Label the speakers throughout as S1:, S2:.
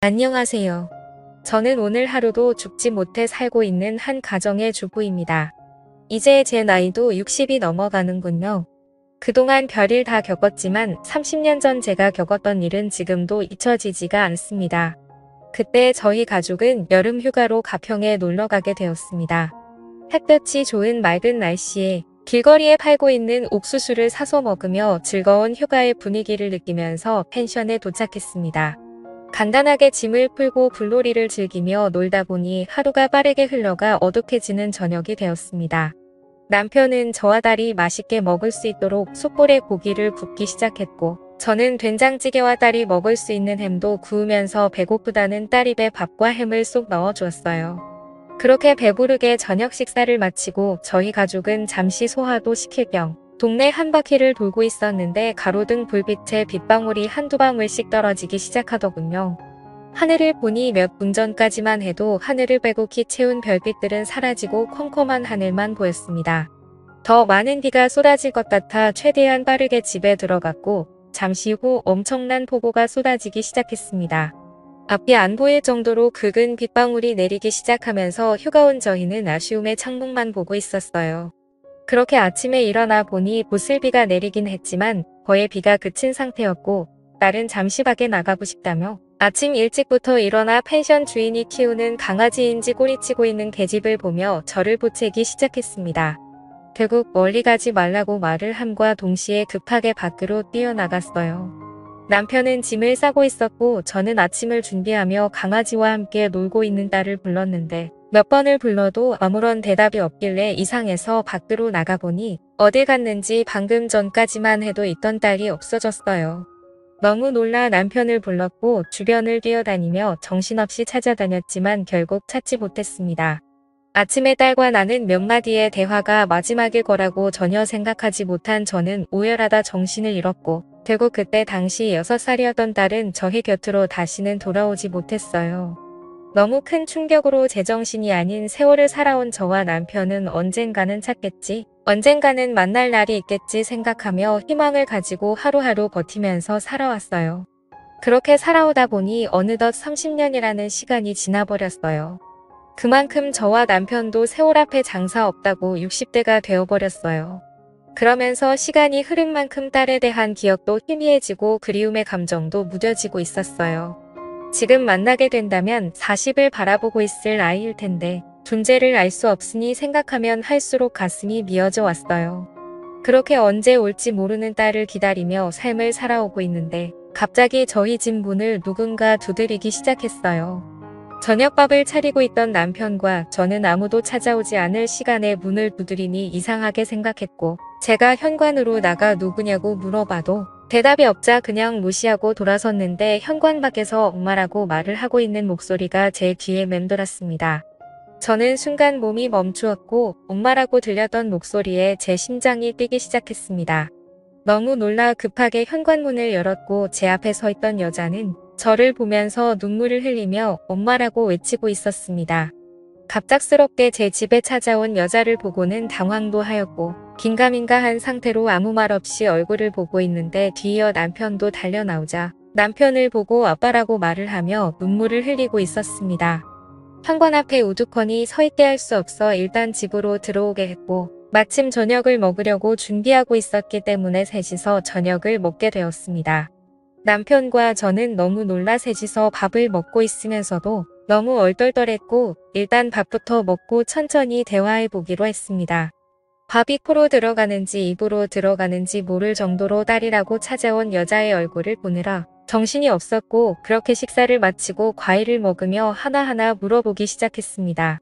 S1: 안녕하세요. 저는 오늘 하루도 죽지 못해 살고 있는 한 가정의 주부입니다. 이제 제 나이도 60이 넘어가는군요. 그동안 별일 다 겪었지만 30년 전 제가 겪었던 일은 지금도 잊혀지지가 않습니다. 그때 저희 가족은 여름 휴가로 가평에 놀러 가게 되었습니다. 햇볕이 좋은 맑은 날씨에 길거리에 팔고 있는 옥수수를 사서 먹으며 즐거운 휴가의 분위기를 느끼면서 펜션에 도착했습니다. 간단하게 짐을 풀고 불놀이를 즐기며 놀다 보니 하루가 빠르게 흘러가 어둑해지는 저녁이 되었습니다. 남편은 저와 딸이 맛있게 먹을 수 있도록 숯불에 고기를 굽기 시작했고, 저는 된장찌개와 딸이 먹을 수 있는 햄도 구우면서 배고프다는 딸 입에 밥과 햄을 쏙 넣어주었어요. 그렇게 배부르게 저녁 식사를 마치고 저희 가족은 잠시 소화도 시킬 겸 동네 한 바퀴를 돌고 있었는데 가로등 불빛에 빗방울이 한두 방울씩 떨어지기 시작하더군요. 하늘을 보니 몇 분 전까지만 해도 하늘을 빼곡히 채운 별빛들은 사라지고 컴컴한 하늘만 보였습니다. 더 많은 비가 쏟아질 것 같아 최대한 빠르게 집에 들어갔고 잠시 후 엄청난 폭우가 쏟아지기 시작했습니다. 앞이 안 보일 정도로 굵은 빗방울이 내리기 시작하면서 휴가 온 저희는 아쉬움에 창문만 보고 있었어요. 그렇게 아침에 일어나 보니 보슬비가 내리긴 했지만 거의 비가 그친 상태였고 딸은 잠시 밖에 나가고 싶다며 아침 일찍부터 일어나 펜션 주인이 키우는 강아지인지 꼬리치고 있는 계집을 보며 저를 보채기 시작했습니다. 결국 멀리 가지 말라고 말을 함과 동시에 급하게 밖으로 뛰어나갔어요. 남편은 짐을 싸고 있었고 저는 아침을 준비하며 강아지와 함께 놀고 있는 딸을 불렀는데 몇 번을 불러도 아무런 대답이 없길래 이상해서 밖으로 나가보니 어딜 갔는지 방금 전까지만 해도 있던 딸이 없어졌어요. 너무 놀라 남편을 불렀고 주변을 뛰어다니며 정신없이 찾아다녔지만 결국 찾지 못했습니다. 아침에 딸과 나는 몇 마디의 대화가 마지막일 거라고 전혀 생각하지 못한 저는 오열하다 정신을 잃었고 결국 그때 당시 6살이었던 딸은 저희 곁으로 다시는 돌아오지 못했어요. 너무 큰 충격으로 제정신이 아닌 세월을 살아온 저와 남편은 언젠가는 찾겠지, 언젠가는 만날 날이 있겠지 생각하며 희망을 가지고 하루하루 버티면서 살아왔어요. 그렇게 살아오다 보니 어느덧 30년이라는 시간이 지나버렸어요. 그만큼 저와 남편도 세월 앞에 장사 없다고 60대가 되어버렸어요. 그러면서 시간이 흐른 만큼 딸에 대한 기억도 희미해지고 그리움의 감정도 무뎌지고 있었어요. 지금 만나게 된다면 40을 바라보고 있을 아이일 텐데 존재를 알 수 없으니 생각하면 할수록 가슴이 미어져 왔어요. 그렇게 언제 올지 모르는 딸을 기다리며 삶을 살아오고 있는데 갑자기 저희 집 문을 누군가 두드리기 시작했어요. 저녁밥을 차리고 있던 남편과 저는 아무도 찾아오지 않을 시간에 문을 두드리니 이상하게 생각했고 제가 현관으로 나가 누구냐고 물어봐도 대답이 없자 그냥 무시하고 돌아섰는데 현관 밖에서 엄마라고 말을 하고 있는 목소리가 제 귀에 맴돌았습니다. 저는 순간 몸이 멈추었고 엄마라고 들렸던 목소리에 제 심장이 뛰기 시작했습니다. 너무 놀라 급하게 현관문을 열었고 제 앞에 서 있던 여자는 저를 보면서 눈물을 흘리며 엄마라고 외치고 있었습니다. 갑작스럽게 제 집에 찾아온 여자를 보고는 당황도 하였고 긴가민가한 상태로 아무 말 없이 얼굴을 보고 있는데 뒤이어 남편도 달려나오자 남편을 보고 아빠라고 말을 하며 눈물을 흘리고 있었습니다. 현관 앞에 우두커니 서 있게 할 수 없어 일단 집으로 들어오게 했고 마침 저녁을 먹으려고 준비하고 있었기 때문에 셋이서 저녁을 먹게 되었습니다. 남편과 저는 너무 놀라 셋이서 밥을 먹고 있으면서도 너무 얼떨떨했고 일단 밥부터 먹고 천천히 대화해보기로 했습니다. 밥이 코로 들어가는지 입으로 들어가는지 모를 정도로 딸이라고 찾아온 여자의 얼굴을 보느라 정신이 없었고 그렇게 식사를 마치고 과일을 먹으며 하나하나 물어보기 시작했습니다.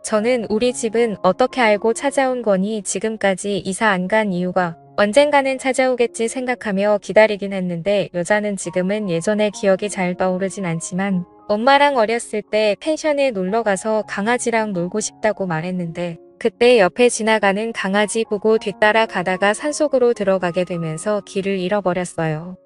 S1: 저는 우리 집은 어떻게 알고 찾아온 거니 지금까지 이사 안 간 이유가 언젠가는 찾아오겠지 생각하며 기다리긴 했는데 여자는 지금은 예전의 기억이 잘 떠오르진 않지만 엄마랑 어렸을 때 펜션에 놀러가서 강아지랑 놀고 싶다고 말했는데 그때 옆에 지나가는 강아지 보고 뒤따라 가다가 산속으로 들어가게 되면서 길을 잃어버렸어요.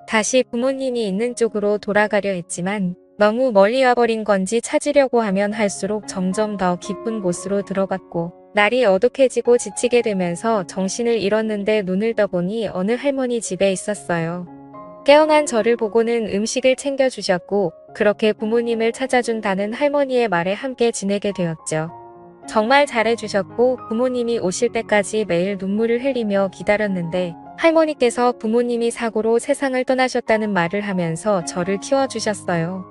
S1: 다시 부모님이 있는 쪽으로 돌아가려 했지만 너무 멀리 와버린 건지 찾으려고 하면 할수록 점점 더 깊은 곳으로 들어갔고 날이 어둑해지고 지치게 되면서 정신을 잃었는데 눈을 떠보니 어느 할머니 집에 있었어요. 깨어난 저를 보고는 음식을 챙겨주셨고 그렇게 부모님을 찾아준다는 할머니의 말에 함께 지내게 되었죠. 정말 잘해주셨고 부모님이 오실 때까지 매일 눈물을 흘리며 기다렸는데 할머니께서 부모님이 사고로 세상을 떠나셨다는 말을 하면서 저를 키워주셨어요.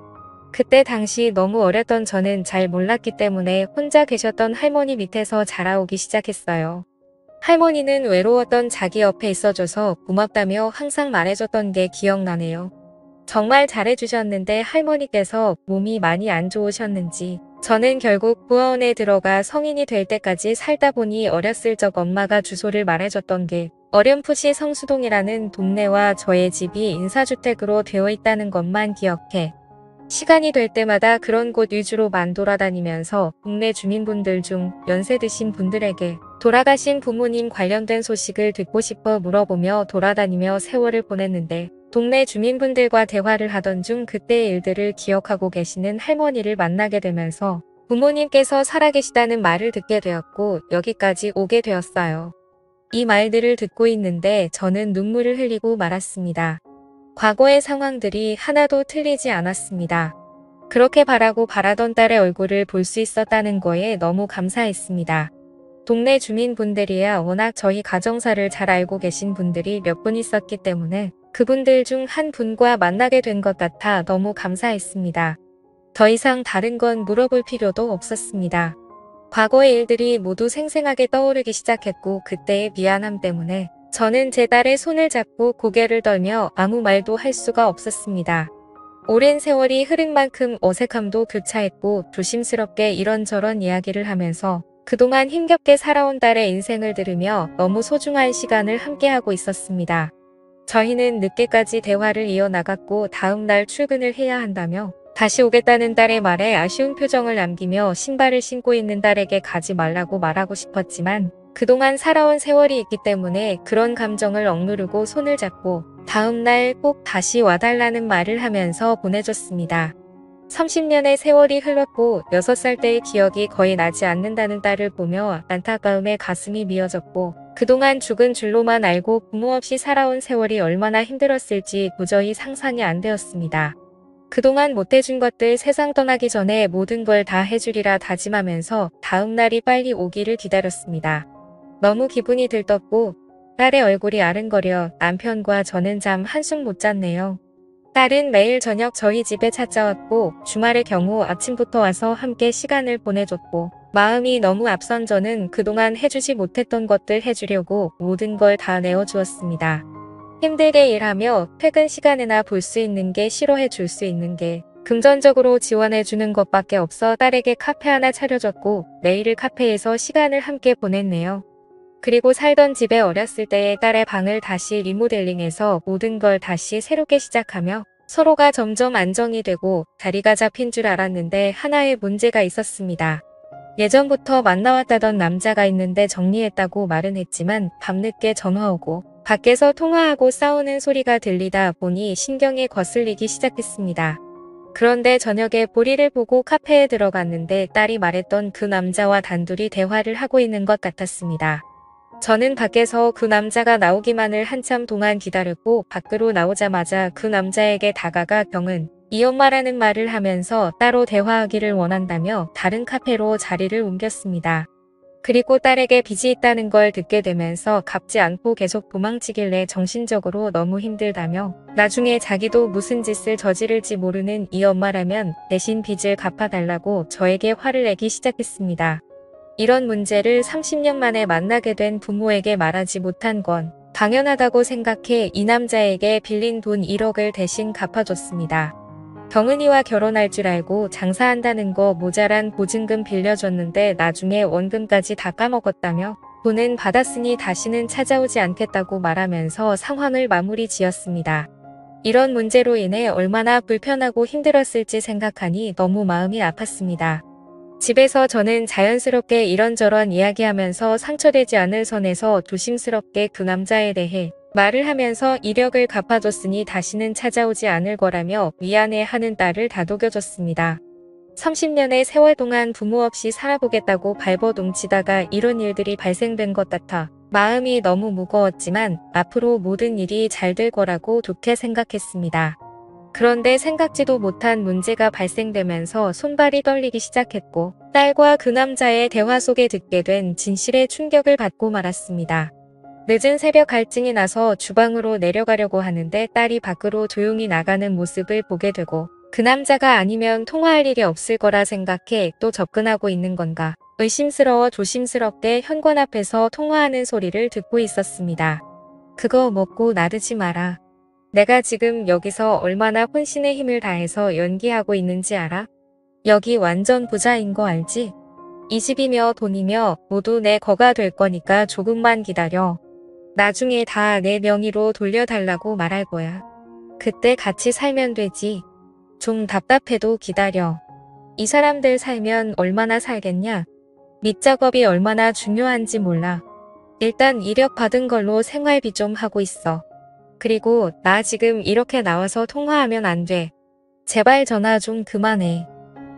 S1: 그때 당시 너무 어렸던 저는 잘 몰랐기 때문에 혼자 계셨던 할머니 밑에서 자라오기 시작했어요. 할머니는 외로웠던 자기 옆에 있어줘서 고맙다며 항상 말해줬던 게 기억나네요. 정말 잘해주셨는데 할머니께서 몸이 많이 안 좋으셨는지 저는 결국 부화원에 들어가 성인이 될 때까지 살다 보니 어렸을 적 엄마가 주소를 말해줬던 게 어렴풋이 성수동이라는 동네와 저의 집이 인사주택으로 되어 있다는 것만 기억해 시간이 될 때마다 그런 곳 위주로만 돌아다니면서 동네 주민분들 중 연세 드신 분들에게 돌아가신 부모님 관련된 소식을 듣고 싶어 물어보며 돌아다니며 세월을 보냈는데 동네 주민분들과 대화를 하던 중 그때의 일들을 기억하고 계시는 할머니를 만나게 되면서 부모님께서 살아계시다는 말을 듣게 되었고 여기까지 오게 되었어요. 이 말들을 듣고 있는데 저는 눈물을 흘리고 말았습니다. 과거의 상황들이 하나도 틀리지 않았습니다. 그렇게 바라고 바라던 딸의 얼굴을 볼 수 있었다는 거에 너무 감사했습니다. 동네 주민분들이야 워낙 저희 가정사를 잘 알고 계신 분들이 몇 분 있었기 때문에 그분들 중 한 분과 만나게 된 것 같아 너무 감사했습니다. 더 이상 다른 건 물어볼 필요도 없었습니다. 과거의 일들이 모두 생생하게 떠오르기 시작했고 그때의 미안함 때문에 저는 제 딸의 손을 잡고 고개를 떨며 아무 말도 할 수가 없었습니다. 오랜 세월이 흐른 만큼 어색함도 교차했고 조심스럽게 이런저런 이야기를 하면서 그동안 힘겹게 살아온 딸의 인생을 들으며 너무 소중한 시간을 함께하고 있었습니다. 저희는 늦게까지 대화를 이어나갔고 다음 날 출근을 해야 한다며 다시 오겠다는 딸의 말에 아쉬운 표정을 남기며 신발을 신고 있는 딸에게 가지 말라고 말하고 싶었지만 그동안 살아온 세월이 있기 때문에 그런 감정을 억누르고 손을 잡고 다음 날 꼭 다시 와달라는 말을 하면서 보내줬습니다. 30년의 세월이 흘렀고 6살 때의 기억이 거의 나지 않는다는 딸을 보며 안타까움에 가슴이 미어졌고 그동안 죽은 줄로만 알고 부모 없이 살아온 세월이 얼마나 힘들었을지 도저히 상상이 안 되었습니다. 그동안 못해준 것들 세상 떠나기 전에 모든 걸 다 해주리라 다짐하면서 다음 날이 빨리 오기를 기다렸습니다. 너무 기분이 들떴고 딸의 얼굴이 아른거려 남편과 저는 잠 한숨 못 잤네요. 딸은 매일 저녁 저희 집에 찾아왔고 주말의 경우 아침부터 와서 함께 시간을 보내줬고 마음이 너무 앞선 저는 그동안 해주지 못했던 것들 해주려고 모든 걸 다 내어주었습니다. 힘들게 일하며 퇴근 시간에나 볼 수 있는 게 싫어해 줄 수 있는 게 금전적으로 지원해 주는 것밖에 없어 딸에게 카페 하나 차려줬고 매일을 카페에서 시간을 함께 보냈네요. 그리고 살던 집에 어렸을 때의 딸의 방을 다시 리모델링해서 모든 걸 다시 새롭게 시작하며 서로가 점점 안정이 되고 자리가 잡힌 줄 알았는데 하나의 문제가 있었습니다. 예전부터 만나왔다던 남자가 있는데 정리했다고 말은 했지만 밤늦게 전화 오고 밖에서 통화하고 싸우는 소리가 들리다 보니 신경이 거슬리기 시작했습니다. 그런데 저녁에 보리를 보고 카페에 들어갔는데 딸이 말했던 그 남자와 단둘이 대화를 하고 있는 것 같았습니다. 저는 밖에서 그 남자가 나오기만을 한참 동안 기다렸고 밖으로 나오자마자 그 남자에게 다가가 경은 이 엄마라는 말을 하면서 따로 대화하기를 원한다며 다른 카페로 자리를 옮겼습니다. 그리고 딸에게 빚이 있다는 걸 듣게 되면서 갚지 않고 계속 도망치길래 정신적으로 너무 힘들다며 나중에 자기도 무슨 짓을 저지를지 모르는 이 엄마라면 대신 빚을 갚아달라고 저에게 화를 내기 시작했습니다. 이런 문제를 30년 만에 만나게 된 부모에게 말하지 못한 건 당연하다고 생각해 이 남자에게 빌린 돈 1억을 대신 갚아줬습니다. 경은이와 결혼할 줄 알고 장사한다는 거 모자란 보증금 빌려줬는데 나중에 원금까지 다 까먹었다며 돈은 받았으니 다시는 찾아오지 않겠다고 말하면서 상황을 마무리 지었습니다. 이런 문제로 인해 얼마나 불편하고 힘들었을지 생각하니 너무 마음이 아팠습니다. 집에서 저는 자연스럽게 이런저런 이야기하면서 상처되지 않을 선에서 조심스럽게 그 남자에 대해 말을 하면서 이력을 갚아줬으니 다시는 찾아오지 않을 거라며 미안해하는 딸을 다독여줬습니다. 30년의 세월 동안 부모 없이 살아보겠다고 발버둥치다가 이런 일들이 발생된 것 같아 마음이 너무 무거웠지만 앞으로 모든 일이 잘 될 거라고 좋게 생각했습니다. 그런데 생각지도 못한 문제가 발생되면서 손발이 떨리기 시작했고 딸과 그 남자의 대화 속에 듣게 된 진실에 충격을 받고 말았습니다. 늦은 새벽 갈증이 나서 주방으로 내려가려고 하는데 딸이 밖으로 조용히 나가는 모습을 보게 되고 그 남자가 아니면 통화할 일이 없을 거라 생각해 또 접근하고 있는 건가 의심스러워 조심스럽게 현관 앞에서 통화하는 소리를 듣고 있었습니다. 그거 먹고 나르지 마라. 내가 지금 여기서 얼마나 혼신의 힘을 다해서 연기하고 있는지 알아? 여기 완전 부자인 거 알지? 이 집이며 돈이며 모두 내 거가 될 거니까 조금만 기다려. 나중에 다 내 명의로 돌려달라고 말할 거야. 그때 같이 살면 되지. 좀 답답해도 기다려. 이 사람들 살면 얼마나 살겠냐? 밑작업이 얼마나 중요한지 몰라. 일단 이력 받은 걸로 생활비 좀 하고 있어. 그리고 나 지금 이렇게 나와서 통화하면 안 돼. 제발 전화 좀 그만해.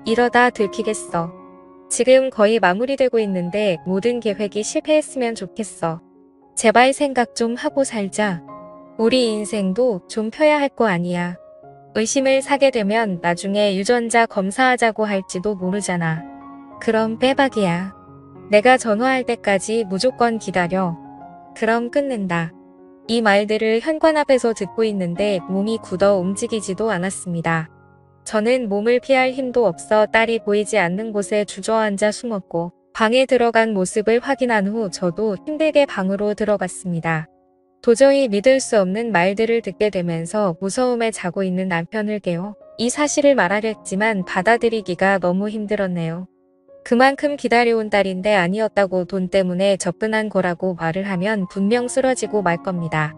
S1: 이러다 들키겠어. 지금 거의 마무리되고 있는데 모든 계획이 실패했으면 좋겠어. 제발 생각 좀 하고 살자. 우리 인생도 좀 펴야 할 거 아니야. 의심을 사게 되면 나중에 유전자 검사하자고 할지도 모르잖아. 그럼 빼박이야. 내가 전화할 때까지 무조건 기다려. 그럼 끝낸다. 이 말들을 현관 앞에서 듣고 있는데 몸이 굳어 움직이지도 않았습니다. 저는 몸을 피할 힘도 없어 딸이 보이지 않는 곳에 주저앉아 숨었고 방에 들어간 모습을 확인한 후 저도 힘들게 방으로 들어갔습니다. 도저히 믿을 수 없는 말들을 듣게 되면서 무서움에 자고 있는 남편을 깨워 이 사실을 말하려 했지만 받아들이기가 너무 힘들었네요. 그만큼 기다려온 딸인데 아니었다고 돈 때문에 접근한 거라고 말을 하면 분명 쓰러지고 말 겁니다.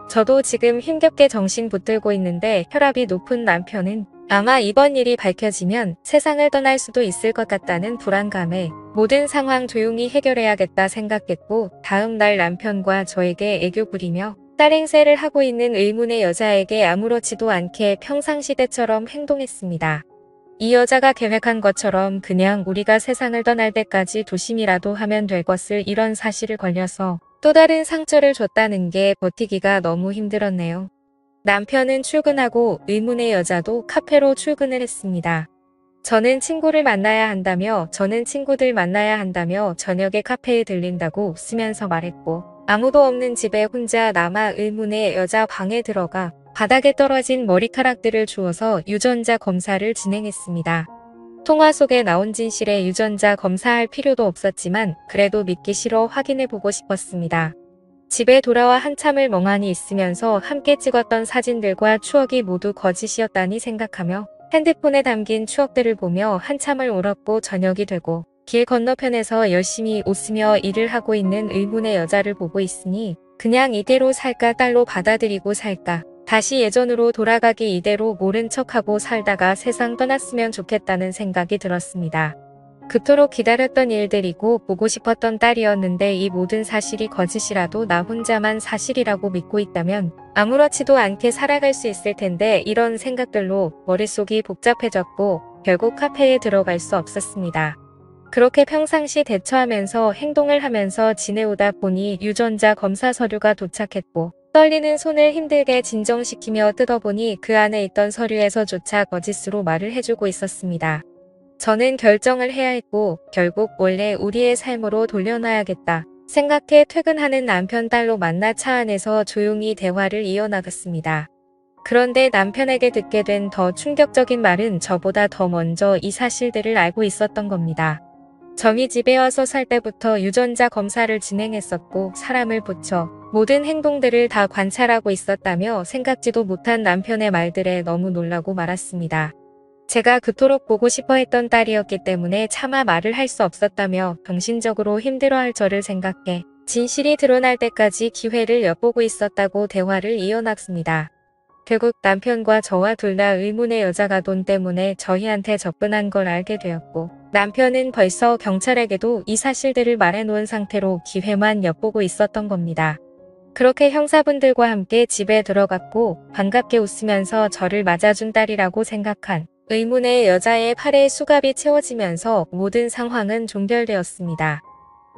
S1: 저도 지금 힘겹게 정신 붙들고 있는데 혈압이 높은 남편은 아마 이번 일이 밝혀지면 세상을 떠날 수도 있을 것 같다는 불안감에 모든 상황 조용히 해결해야겠다 생각했고 다음 날 남편과 저에게 애교 부리며 딸 행세를 하고 있는 의문의 여자에게 아무렇지도 않게 평상시대처럼 행동했습니다. 이 여자가 계획한 것처럼 그냥 우리가 세상을 떠날 때까지 조심이라도 하면 될 것을 이런 사실을 걸려서 또 다른 상처를 줬다는 게 버티기가 너무 힘들었네요. 남편은 출근하고 의문의 여자도 카페로 출근을 했습니다. 저는 친구들 만나야 한다며 저녁에 카페에 들린다고 웃으면서 말했고 아무도 없는 집에 혼자 남아 의문의 여자 방에 들어가 바닥에 떨어진 머리카락들을 주워서 유전자 검사를 진행했습니다. 통화 속에 나온 진실에 유전자 검사할 필요도 없었지만 그래도 믿기 싫어 확인해보고 싶었습니다. 집에 돌아와 한참을 멍하니 있으면서 함께 찍었던 사진들과 추억이 모두 거짓이었다니 생각하며 핸드폰에 담긴 추억들을 보며 한참을 울었고 저녁이 되고 길 건너편에서 열심히 웃으며 일을 하고 있는 의문의 여자를 보고 있으니 그냥 이대로 살까 딸로 받아들이고 살까 다시 예전으로 돌아가기 이대로 모른 척하고 살다가 세상 떠났으면 좋겠다는 생각이 들었습니다. 그토록 기다렸던 일들이고 보고 싶었던 딸이었는데 이 모든 사실이 거짓이라도 나 혼자만 사실이라고 믿고 있다면 아무렇지도 않게 살아갈 수 있을 텐데 이런 생각들로 머릿속이 복잡해졌고 결국 카페에 들어갈 수 없었습니다. 그렇게 평상시 대처하면서 행동을 하면서 지내오다 보니 유전자 검사 서류가 도착했고 떨리는 손을 힘들게 진정시키며 뜯어보니 그 안에 있던 서류에서조차 거짓으로 말을 해주고 있었습니다. 저는 결정을 해야 했고 결국 원래 우리의 삶으로 돌려놔야겠다 생각해 퇴근하는 남편 딸로 만나 차 안에서 조용히 대화를 이어나갔습니다. 그런데 남편에게 듣게 된 더 충격적인 말은 저보다 더 먼저 이 사실들을 알고 있었던 겁니다. 정이 집에 와서 살 때부터 유전자 검사를 진행했었고 사람을 붙여 모든 행동들을 다 관찰하고 있었다며 생각지도 못한 남편의 말들에 너무 놀라고 말았습니다. 제가 그토록 보고 싶어 했던 딸이었기 때문에 차마 말을 할 수 없었다며 정신적으로 힘들어할 저를 생각해 진실이 드러날 때까지 기회를 엿보고 있었다고 대화를 이어나갔습니다. 결국 남편과 저와 둘 다 의문의 여자가 돈 때문에 저희한테 접근한 걸 알게 되었고 남편은 벌써 경찰에게도 이 사실들을 말해놓은 상태로 기회만 엿보고 있었던 겁니다. 그렇게 형사분들과 함께 집에 들어갔고 반갑게 웃으면서 저를 맞아준 딸이라고 생각한 의문의 여자의 팔에 수갑이 채워지면서 모든 상황은 종결되었습니다.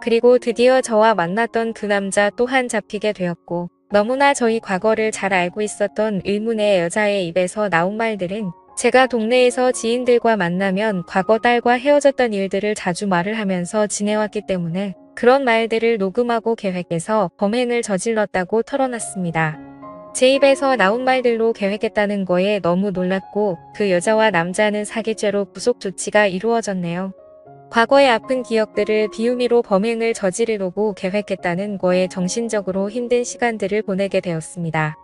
S1: 그리고 드디어 저와 만났던 그 남자 또한 잡히게 되었고, 너무나 저희 과거를 잘 알고 있었던 의문의 여자의 입에서 나온 말들은 제가 동네에서 지인들과 만나면 과거 딸과 헤어졌던 일들을 자주 말을 하면서 지내왔기 때문에 그런 말들을 녹음하고 계획해서 범행을 저질렀다고 털어놨습니다. 제 입에서 나온 말들로 계획했다는 거에 너무 놀랐고 그 여자와 남자는 사기죄로 구속 조치가 이루어졌네요. 과거의 아픈 기억들을 비우미로 범행을 저지르려고 계획했다는 거에 정신적으로 힘든 시간들을 보내게 되었습니다.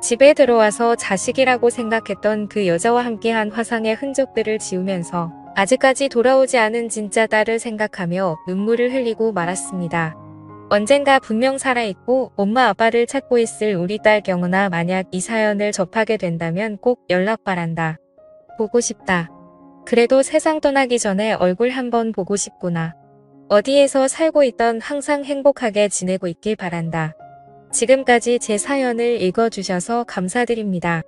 S1: 집에 들어와서 자식이라고 생각했던 그 여자와 함께한 화상의 흔적들을 지우면서 아직까지 돌아오지 않은 진짜 딸을 생각하며 눈물을 흘리고 말았습니다. 언젠가 분명 살아있고 엄마 아빠를 찾고 있을 우리 딸 경은아, 만약 이 사연을 접하게 된다면 꼭 연락 바란다. 보고 싶다. 그래도 세상 떠나기 전에 얼굴 한번 보고 싶구나. 어디에서 살고 있던 항상 행복하게 지내고 있길 바란다. 지금까지 제 사연을 읽어주셔서 감사드립니다.